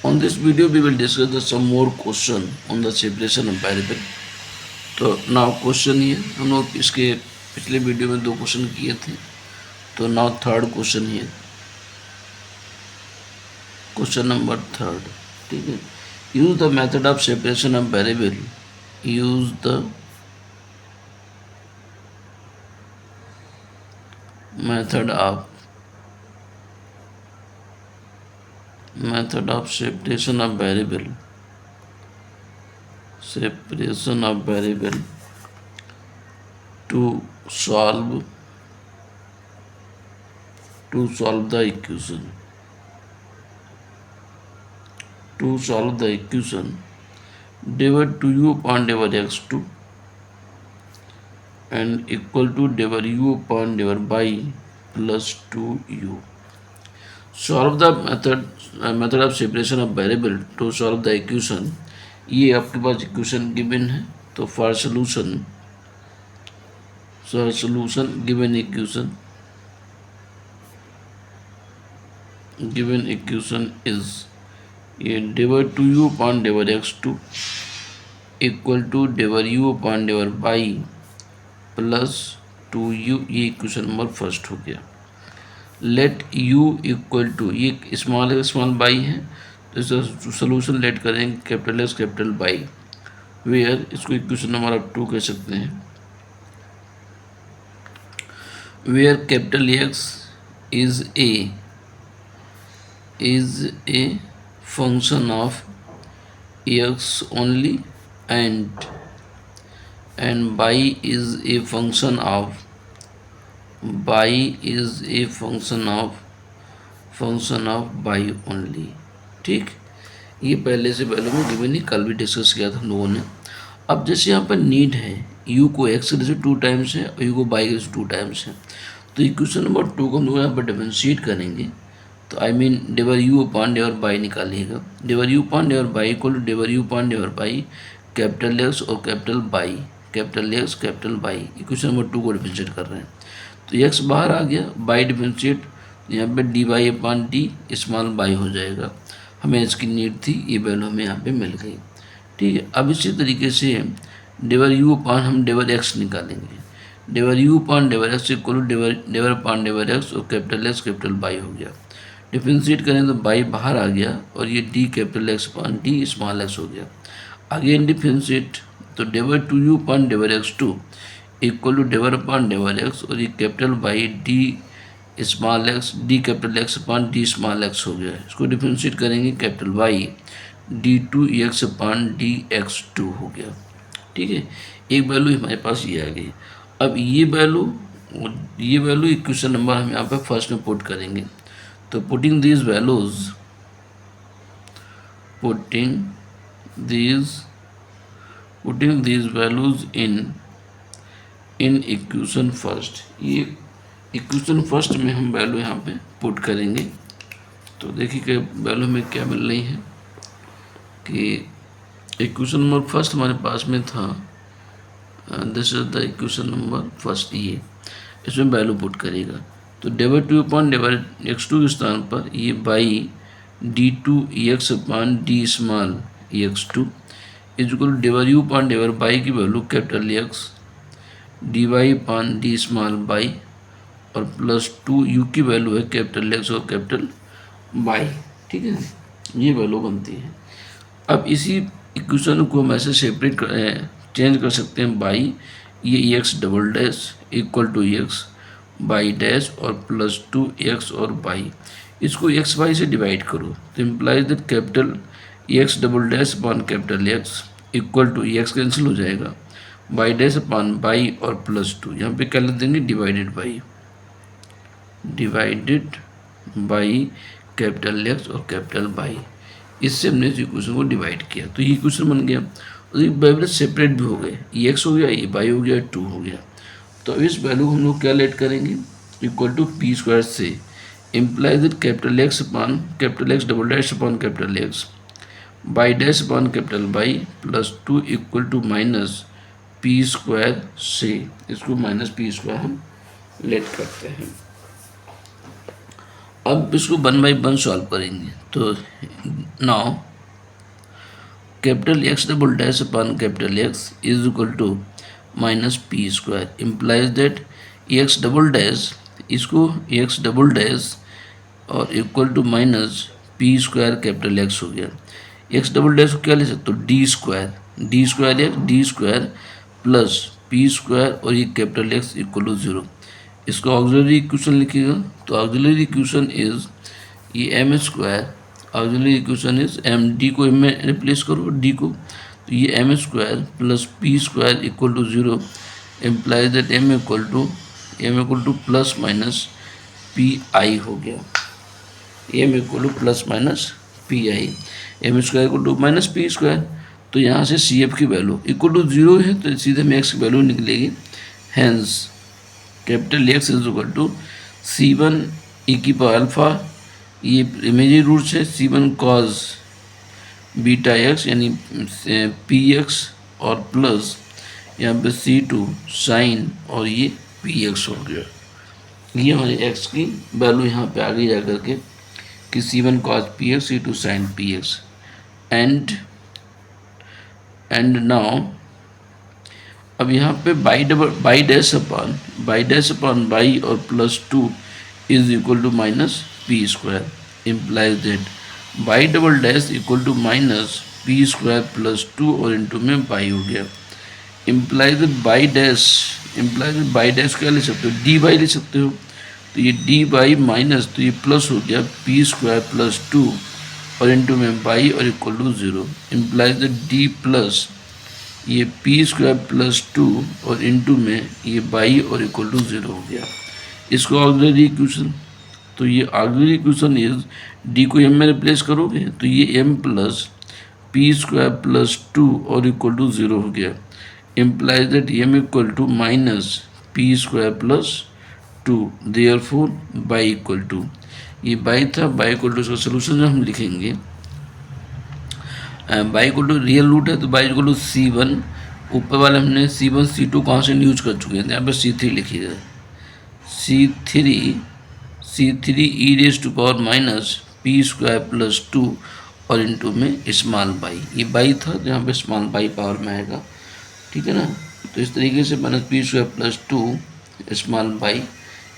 On this video we will discuss some more question on the separation of variable. तो now question ये हम लोग इसके पिछले वीडियो में 2 क्वेश्चन किए थे, तो नाउ थर्ड क्वेश्चन ये क्वेश्चन नंबर 3, ठीक है। Use the method of separation of variable, use the method of separation of variable to solve the equation divided 2u upon divided x2 and equal to divided u upon divided by plus 2u. Solve the method of separation of variable to solve the equation. ये आपके पास equation given है, तो for solution given equation is ये divide 2u upon divide x2 equal to divide u upon divide by plus 2u। ये equation number first हो गया। Let u equal to, ये small by है, तो इसका सोल्यूशन लेट करेंगे capital X capital by, where इसको इक्वेशन नंबर आप 2 कह सकते हैं, where capital X is a function of X only and y is a function of y only, ठीक। ये पहले से पहले में गिवन ही कल भी डिस्कस किया था हम लोगों ने। अब जैसे यहाँ पर नीड है u को x की जैसे 2 टाइम्स है और u को y की जैसे 2 टाइम्स है, तो इक्वेशन नंबर 2 को हम लोग यहाँ पर डिफरेंशिएट करेंगे, तो I mean divide u upon divide Y निकालिएगा। Divide u upon divide Y equal to divide u upon divide Y capital X और capital Y, capital X capital Y, equation number 2 को डिफरेंशिएट कर रहे हैं, तो x बाहर आ गया, by differentiate, यहाँ पे D Y upon D small by हो जाएगा। हमें इसकी नीड थी, ये वैल्यू हमें यहाँ पे मिल गई, ठीक है। अब इसी तरीके से डिवाइड यू अपॉन हम डिवाइड एक्स निकालेंगे। Divide U upon divide X equal to divide upon divide X और कैपिटल एक्स कैपिटल बाई हो गया। डिफरेंशिएट करें तो बाई बाहर आ गया और ये D capital X upon D small X हो गया। अगेन डिफरेंशिएट, तो divide 2u upon divide x2 equal to divide upon divide x और ये capital Y D small X, D capital X upon D small X हो गया। इसको differentiate करेंगे capital Y d2x upon dx2 हो गया, ठीक है। एक वैल्यू हमारे पास ये आ गई। अब ये वैल्यू इक्वेशन नंबर हम यहाँ पे फर्स्ट में पुट करेंगे, तो putting these values in equation first, ये इक्वेशन फर्स्ट में हम वैल्यू यहाँ पे पुट करेंगे। तो देखिए कि वैल्यू में क्या मिल रही है कि इक्वेशन नंबर फर्स्ट हमारे पास में था, this is the equation number first, ये इसमें वैल्यू पुट करेगा, तो डिवाइड 2 अपॉन डिवाइड x2 के स्थान पर ये Y d2x upon D small x2 is equal divide U upon divide Y की value capital X D Y upon D small Y और प्लस 2u की वैल्यू है कैपिटल एक्स और कैपिटल बाई, ठीक है। ये वैल्यू बनती है। अब इसी इक्वेशन को हम ऐसे सेपरेट चेंज कर सकते हैं बाई ये X double dash equal to X Y dash और प्लस 2x और बाई, इसको एक्स बाई से डिवाइड करो, तो implies that capital X double dash upon capital X equal to X cancel हो जाएगा, बाई डैश अपॉन बाई और plus 2, यहाँ पे क्या लिख देंगे डिवाइडेड बाई कैपिटल एक्स और कैपिटल बाई। इससे हमने इस इक्वेशन को डिवाइड किया, तो ये इक्वेशन बन गया। और ये वैल्यू सेपरेट भी हो गए, ये एक्स हो गया, ये बाई हो गया, 2 हो गया। तो इस वैल्यू को हम लोग क्या लेट करेंगे इक्वल टू पी स्क्वायर से implies that capital X upon capital X double dash upon capital X Y dash upon capital Y plus 2 equal to minus P square से, इसको माइनस पी स्क्वायर हम let करते हैं। अब इसको 1/1 solve करेंगे। तो now capital X double dash upon capital X is equal to minus P square implies that X double dash, इसको एक्स डबल डैश और equal to minus P square capital X हो गया। एक्स डबल डैश को क्या ले सकते हो, D square, D square x D square plus P square और ये कैपिटल एक्स इक्वल टू 0। इसको ऑक्सिलरी इक्वेशन लिखिएगा। तो ऑक्सिलरी इक्वेशन इज ये M square, auxiliary equation is M, D को एम में रिप्लेस करो डी को, तो ये M square plus P square equal to 0 implies that M equal to plus minus P I हो गया। M equal to plus minus P I, M square equal to minus P square. तो यहाँ से C F की value equal to 0 है तो सीधे में एक्स की वैल्यू निकलेगी। Hence capital X is equal to C1 E की पावर अल्फा, ये इमेजरी रूट्स है, C1 कॉज बीटा एक्स यानी पी एक्स और प्लस यहाँ पे C2 साइन और ये पी एक्स हो गया। ये हमारे एक्स की वैल्यू यहाँ पे आ गई जा करके कि C1 cos P X C2 sine P X and now अब यहाँ पे बाई डैश अपॉन बाई और plus 2 is equal to minus P square implies that Y double dash equal to minus P square plus 2 और into में by हो गया। Implies by dash क्या ले सकते हो, डी बाई ले सकते हो। तो ये डी बाई माइनस, तो ये प्लस हो गया पी स्क्वायर प्लस 2 और इंटू में बाई और equal to 0 implies D plus ये पी स्क्वायर प्लस 2 और इंटू में ये बाई और इक्वल टू 0 हो गया। इसको ऑक्सिलरी इक्वेशन, तो ये ऑक्सिलरी इक्वेशन इज डी को एम में रिप्लेस करोगे तो ये M plus P square plus 2 और इक्वल टू 0 हो गया। Implies that M equal to minus P square plus 2 therefore Y equal to, ये बाई था, बाई इक्वल टू इसका सोल्यूशन जो हम लिखेंगे Y equal to real root है तो बाई इक्वल टू C1, ऊपर वाले हमने C1 C2 कॉन्स्टेंट यूज कर चुके हैं, यहाँ पे C3 लिखिएगा। C3 E raise to power minus P square plus 2 और इंटू में स्मॉल बाई, ये बाई था तो यहाँ पे स्मॉल बाई पावर में आएगा, ठीक है ना। तो इस तरीके से minus P square plus 2 small Y,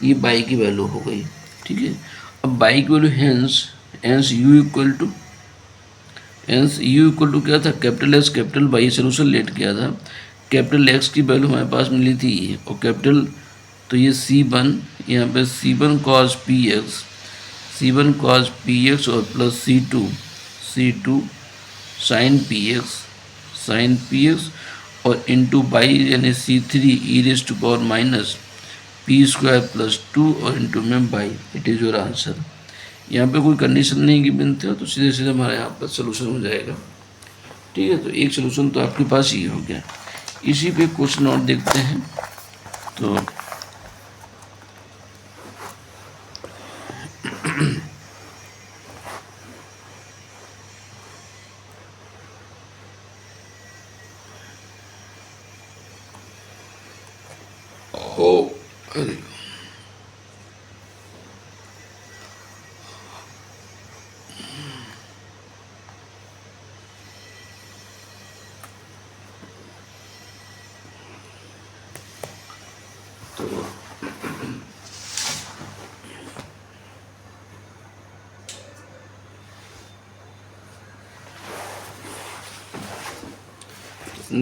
ये बाई की वैल्यू हो गई, ठीक है। अब बाई की value hence U equal to क्या था, capital X capital Y solution let किया था। कैपिटल एक्स की वैल्यू हमारे पास मिली थी और कैपिटल, तो ये C1 यहाँ पे C1 कॉस पी एक्स और plus C2 sine P X और इंटू बाई यानी C3 E raise to power minus P square plus 2 और इंटू में Y. It is your answer. यहाँ पे कोई कंडीशन नहीं गिवन थे तो सीधे सीधे हमारे यहाँ पर सोल्यूशन हो जाएगा, ठीक है। तो एक सोल्यूशन तो आपके पास ही हो गया। इसी पे क्वेश्चन और देखते हैं। तो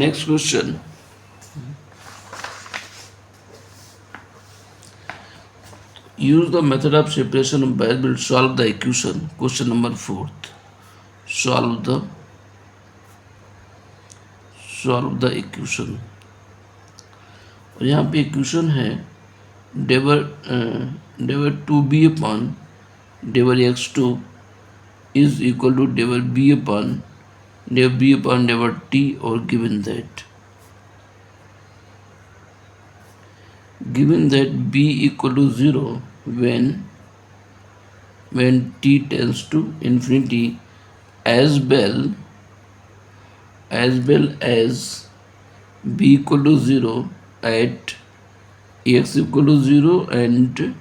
next question, use the method of separation of variable to solve the equation. Question number 4, solve the equation। और यहाँ पे इक्वेशन है del 2b upon del x2 is equal to del b upon del t और given that b equal to 0 when t tends to infinity as well as b equal to 0 at x equal to 0 and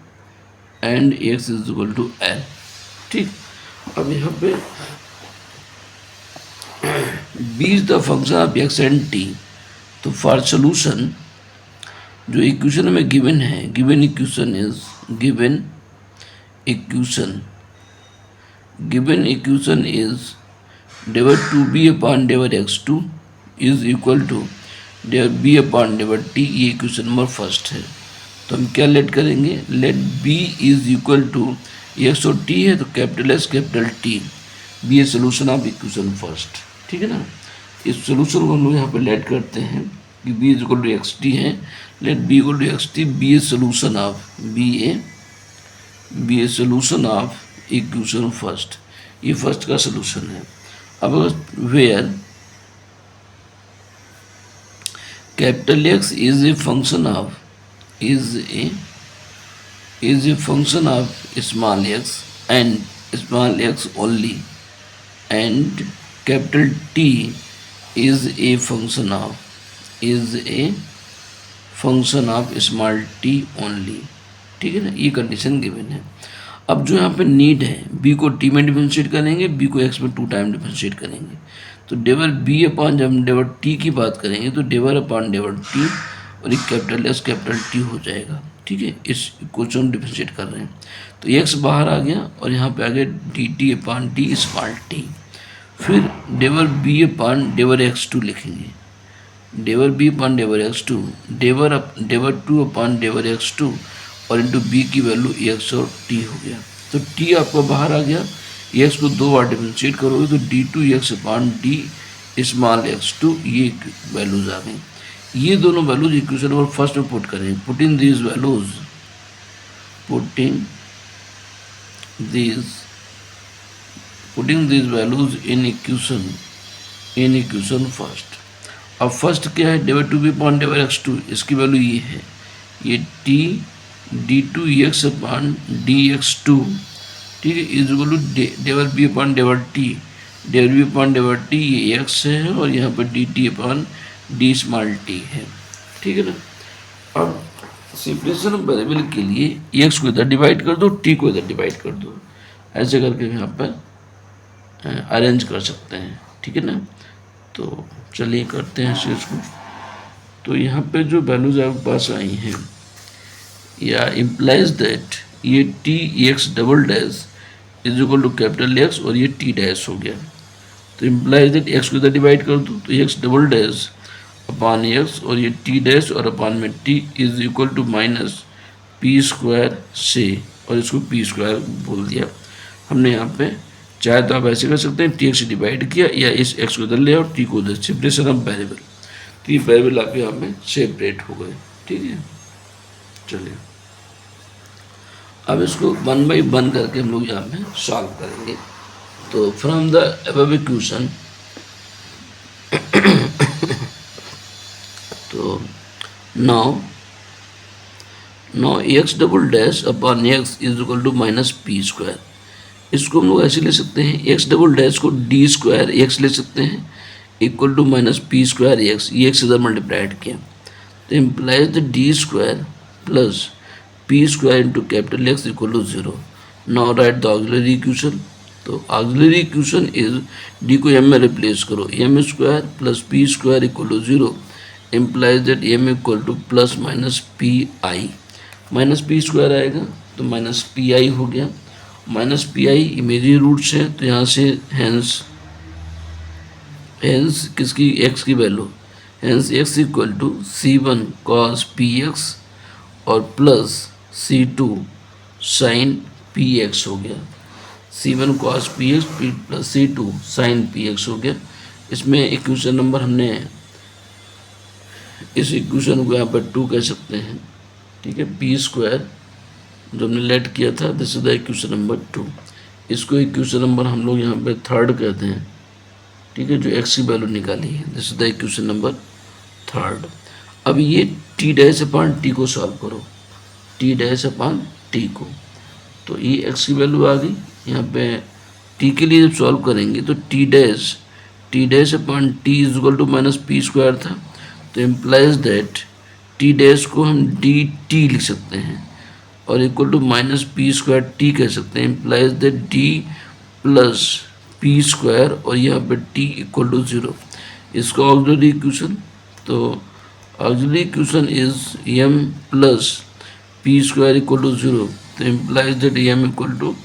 and X is equal to L. ठीक, अब यहाँ पे B is the function of X and T. तो for solution जो equation में given है, given equation is given equation is del two B upon del X two is equal to del B upon del T. ये equation number first है। तो हम क्या let करेंगे, let B is equal to X और T है तो capital S capital T, B a solution of equation first. ठीक है ना, इस सोल्यूशन को हम लोग यहाँ पे लेट करते हैं कि B is equal to X T है, let B equal to X T B a solution of B a solution of equation first. ये फर्स्ट का सोल्यूशन है। अब where capital X is a function of function of small x and small x only, and capital T is a function of small t only। ठीक है ना, ये condition given है। अब जो यहाँ पे नीड है, b को t में डिफरेंशिएट करेंगे, b को x में 2 टाइम डिफरेंशिएट करेंगे। तो डेवर b अपॉन, जब हम डेवर t की बात करेंगे तो डेवर अपॉन डेवर t और एक कैपिटल एस कैपिटल टी हो जाएगा। ठीक है, इस क्वेश्चन डिफरेंशिएट कर रहे हैं तो एक्स बाहर आ गया और यहाँ पे आ गया D T upon T small T. फिर del B upon del X two लिखेंगे, del B upon del X two, del two upon del X two और इंटू बी की वैल्यू एक्स और टी हो गया। तो टी आपका बाहर आ गया, एक्स को 2 बार डिफरेंशिएट करोगे तो D two X upon D small X two, ये वैल्यूज आ गई। ये दोनों वैल्यूज इक्वेशन नंबर फर्स्ट में पुट करें, putting these values in equation first. अब फर्स्ट क्या है, del two B upon del X two, इसकी वैल्यू ये है, ये T D two X upon D X two. ठीक है, is equal to del B upon del T, del B upon del T ये एक्स है और यहाँ पर D T upon D small T है। ठीक है ना, अब सिंपलेशन ऑफ वेरिएबल के लिए एक्स को इधर डिवाइड कर दो, टी को इधर डिवाइड कर दो, ऐसे करके यहाँ पर अरेंज कर सकते हैं। ठीक है ना, तो चलिए करते हैं इस को। तो यहाँ पे जो वैल्यूज आपके पास आई हैं, या इम्प्लाइज दैट ये T X double dash is equal to capital X और ये टी डैश हो गया। तो इम्प्लाइज दैट एक्स को इधर डिवाइड कर दो तो X double dash upon X और ये टी डैश और अपॉन में T is equal to minus P square से, और इसको पी स्क्वायर बोल दिया हमने। यहाँ पे चाहे तो आप ऐसे कर सकते हैं, टी एक्स डिवाइड किया या इस एक्स को इधर ले और टी को उधर, सेपरेशन ऑफ वेरिएबल। तो ये वेरिएबल आपके यहाँ पे सेपरेट हो गए। ठीक है, चलिए अब इसको 1 बाई 1 करके हम लोग यहाँ पे सॉल्व करेंगे। तो फ्रॉम द अबव इक्वेशन, तो now X double dash upon X is equal to minus P square. इसको हम लोग ऐसे ले सकते हैं, एक्स डबल डैश को डी स्क्वायर एक्स ले सकते हैं equal to minus P square X, ये एक्स इधर मल्टीप्लाइड किया तो implies the D square plus P square into capital X equal to 0। Now write the auxiliary equation. तो auxiliary equation is D को M में रिप्लेस करो, M square plus P square equal to 0 implies that M equal to plus minus P I, minus P square आएगा तो minus P I हो गया। Minus P I imaginary roots है तो यहाँ से हैंस किसकी एक्स की value, hence X equal to C1 cos px और प्लस C2 sin px हो गया। C1 cos px plus C2 sin px हो गया। इसमें इक्वेशन नंबर हमने, इस इक्वेशन को यहाँ पर 2 कह सकते हैं। ठीक है, पी स्क्वायर जो हमने लेट किया था, this is the equation number 2। इसको इक्वेशन नंबर हम लोग यहाँ पे 3rd कहते हैं। ठीक है, जो एक्स की वैल्यू निकाली है, this is the equation number 3rd। अब ये टी डैश अपॉन टी को सॉल्व करो, टी डैश अपॉन टी को, तो ये एक्स की वैल्यू आ गई। यहाँ पे टी के लिए जब सॉल्व करेंगे तो T dash upon T is equal to minus P square था, तो इम्प्लाइज दैट टी डैश को हम डी टी लिख सकते हैं और equal to minus P square T कह सकते हैं, implies that D plus P square और यहाँ पे टी इक्वल टू 0। इसका ऑक्सिलरी इक्वेशन, तो auxiliary equation is M plus P square equal to 0, तो implies that M equal to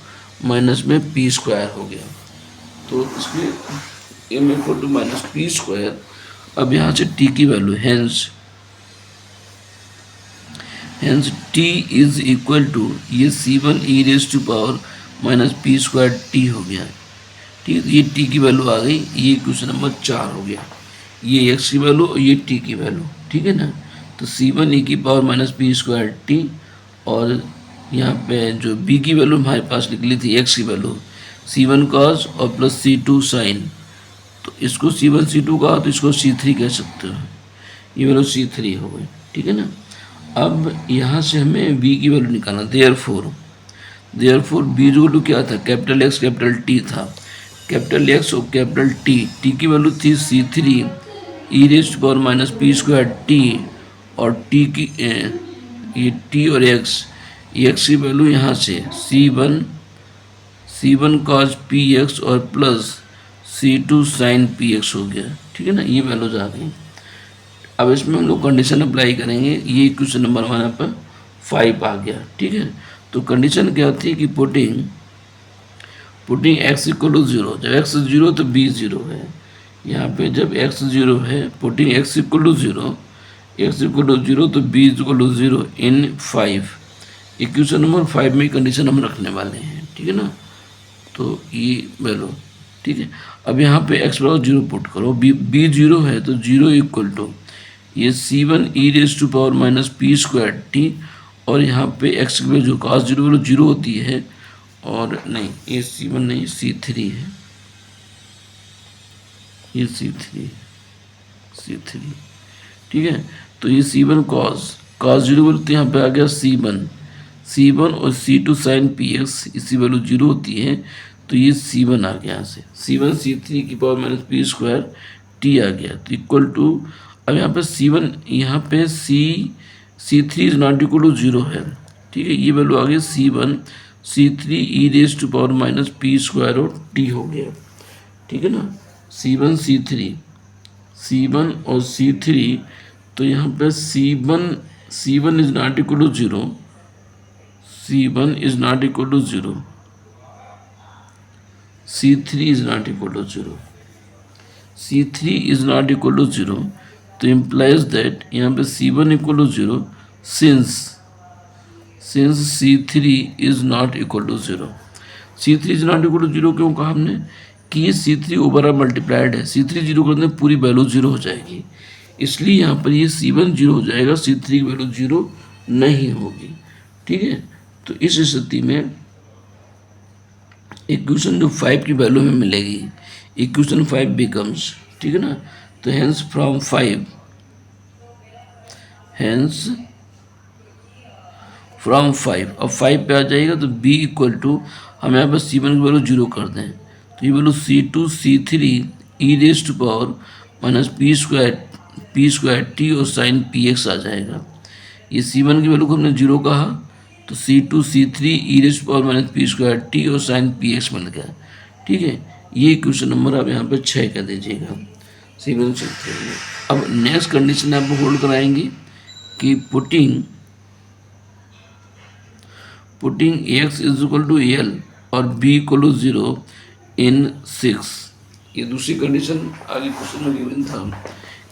minus में पी स्क्वायर हो गया। तो इसमें M equal to minus P square. अब यहाँ से टी की value, hence T is equal to ये C1 E raise to power minus P square T हो गया। ठीक है, ये टी की वैल्यू आ गई, ये क्वेश्चन नंबर 4 हो गया। ये एक्स की वैल्यू और ये टी की वैल्यू, ठीक है ना। तो C1 ई की power minus P square T, और यहाँ पे जो बी की वैल्यू हमारे पास निकली थी एक्स की वैल्यू C1 कॉस और प्लस C2 साइन, तो इसको C1 C2 कहा तो इसको C3 कह सकते हो, ये वैल्यू C3 हो गई, ठीक है ना। अब यहाँ से हमें b की वैल्यू निकालना, देयरफॉर b इक्वल टू क्या था, कैपिटल एक्स कैपिटल टी था, कैपिटल एक्स और कैपिटल टी की वैल्यू थी C3 E raise to power minus P square T, और टी की ये टी और एक्स की वैल्यू यहाँ से C1 cos पी एक्स और plus C2 sine P X हो गया, ठीक है ना, ये वैल्यूज आ गई। अब इसमें हम लोग कंडीशन अप्लाई करेंगे, ये क्वेश्चन नंबर हमारे पर 5 आ गया, ठीक है। तो कंडीशन क्या थी कि पुटिंग x इक्वल टू 0, जब x 0 तो b 0 है, यहाँ पे जब x 0 है, पुटिंग x इक्वल टू 0 तो b equal to 0 in 5, equation number 5 में कंडीशन हम रखने वाले हैं, ठीक है ना। तो ये वैल्यू, ठीक है। अब यहाँ पे x बराबर 0 पुट करो, b 0 है तो 0 इक्वल टू ये C1 E raise to power minus P square T, और यहाँ पे x की वैल्यू cos 0 वैल्यू 0 होती है, और नहीं ये C1 नहीं C3 है, ये C3, ठीक है। तो ये C1 cos 0 वैल्यू तो यहाँ पे आ गया C1 और C2 साइन पी एक्स, इसी वैल्यू 0 होती है, तो ये C1 आ गया, यहाँ से C1 C3 की power minus P square T आ गया, तो इक्वल टू, अब यहाँ पे C1 यहाँ पे C3 is not equal to 0 है, ठीक है, ये वैल्यू आ गई C1 C3 E raise to power minus P square और टी हो गया, ठीक है ना। C1 और C3, तो यहाँ पे C1 is not equal to 0, C1 is not equal to 0, C3 is not equal to 0, C3 is not equal to 0, तो इम्प्लाइज दैट यहाँ पे C1 equal to 0 since C3 is not equal to 0। C3 is not equal to 0 क्यों कहा हमने कि ये C3 overall multiplied है, C3 0 करने पूरी वैल्यू 0 हो जाएगी, इसलिए यहाँ पर ये C1 0 हो जाएगा, C3 की वैल्यू 0 नहीं होगी, ठीक है। तो इस स्थिति में इक्वेशन जो 5 की वैल्यू में मिलेगी, इक्वेशन 5 बिकम्स, ठीक है ना। तो हेंस फ्रॉम 5 अब 5 पे आ जाएगा, तो b इक्वल टू, हम यहाँ पर C1 की वैल्यू 0 कर दें, तो ये value C2 C3 E raise to power minus P square T और साइन पी एक्स आ जाएगा। ये C1 की वैल्यू को हमने 0 कहा, तो C2 C3 E raise to power minus P square T और साइन पी एक्स मिल गया, ठीक है। ये क्वेश्चन नंबर आप यहाँ पे 6 कर दीजिएगा, C1 C3। अब नेक्स्ट कंडीशन आप होल्ड कराएंगे कि putting x is equal to L और b इक्वल टू 0 इन 6, ये दूसरी कंडीशन आगे क्वेश्चन में गिवन था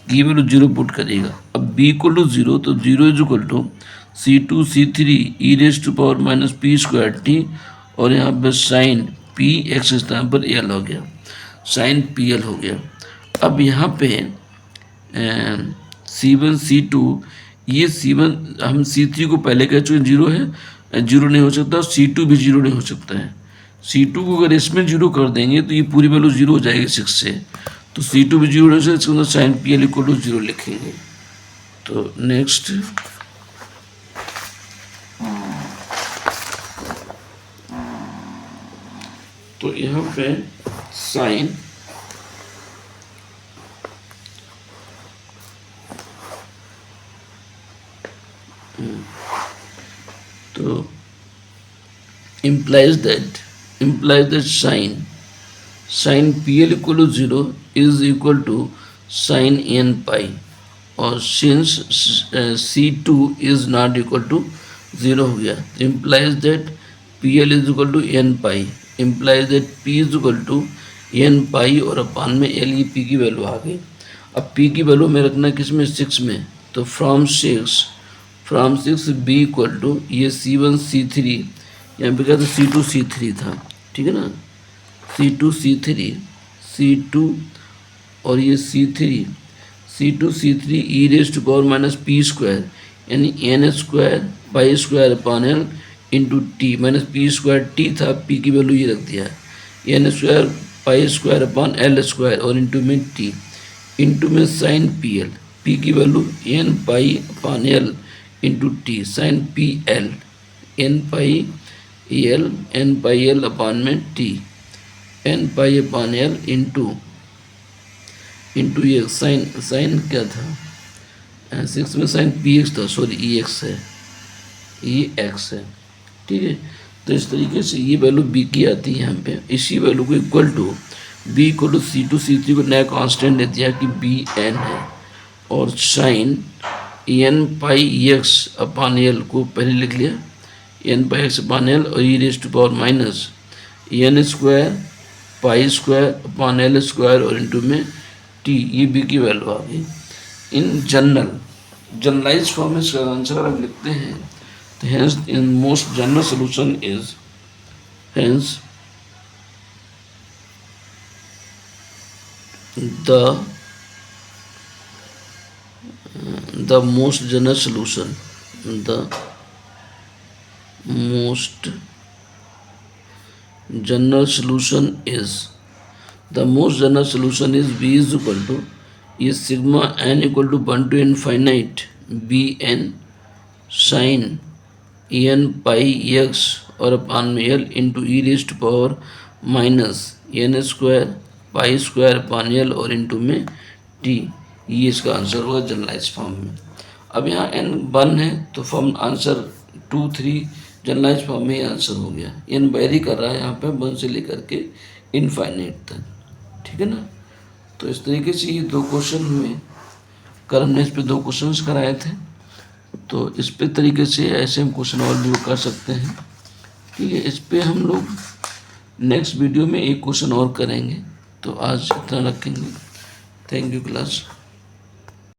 कि ये वैल्यू 0 पुट करेगा। अब b इक्वल टू 0, तो 0 is equal to C2 C3 E raise to power minus P square T, और यहाँ पर साइन पी एक्स स्थान पर L हो गया, साइन पी एल हो गया। अब यहाँ पे C1 C2, ये C1 हम C3 को पहले कह चुके 0 है, 0 नहीं हो सकता, C2 भी 0 नहीं हो सकता है। C2 को अगर इसमें 0 कर देंगे तो ये पूरी वैल्यू 0 हो जाएगी 6 से, तो C2 भी 0 हो सकता है, इसके अंदर sine P L equal to 0 लिखेंगे। तो नेक्स्ट तो यहाँ पे साइन तो implies that sin PL equal to 0 is equal to sin n pi, और since C2 is not equal to 0 हो गया, implies that PL is equal to n pi, implies that P is equal to n pi और upon में L, ये P की value आ गई। अब P की वैल्यू में रखना किस में, 6 में, तो फ्रॉम 6 B इक्वल टू ये C1 C3, यहाँ पे क्या था, C2 C3 था, ठीक है ना, C2 C2 और ये C2 C3 e raised to power minus P square, यानी N square pi square upon L into T, minus P square T था, पी की वैल्यू ये रख दिया है, N square pi square upon L square और इंटू में टी, इंटू में साइन पी एल, पी की value N pi upon L into T, sine P L, N pi L upon में T, N pi upon L into ये sign क्या था, 6 में साइन पी एक्स था, सॉरी ई एक्स है, ठीक है। तो इस तरीके से ये वैल्यू बी की आती है यहाँ पे। इसी वैल्यू को equal to B equal to C2 C3 को नया कांस्टेंट दे दिया कि बी एन है, और sine N pi X upon L को पहले लिख लिया, N pi X upon L और e raise to power minus N square pi square upon L square और इंटू में टी, ये बी की वैल्यू आ गई। इन जनरलाइज फॉर्म में इसका आंसर अगर हम लिखते हैं तो hence in most general solution is, hence the most general solution B is equal to is sigma n equal to 1 to infinite bn sin n pi x और अपान में l into E raise to power minus N square pi square upon L और into में T, ये इसका answer होगा generalise form में। अब यहाँ n 1 है तो फॉर्म आंसर 2 3 जनरलाइज फॉर्म में ही आंसर हो गया। n वेरी कर रहा है यहाँ पे 1 से लेकर के इनफाइनाइट तक, ठीक है ना। तो इस तरीके से ये 2 क्वेश्चन हुए, कल हमने इस पे 2 क्वेश्चंस कराए थे, तो इस पे तरीके से ऐसे हम क्वेश्चन और भी कर सकते हैं, ठीक है। इस पे हम लोग नेक्स्ट वीडियो में एक क्वेश्चन और करेंगे, तो आज इतना रखेंगे। Thank you class.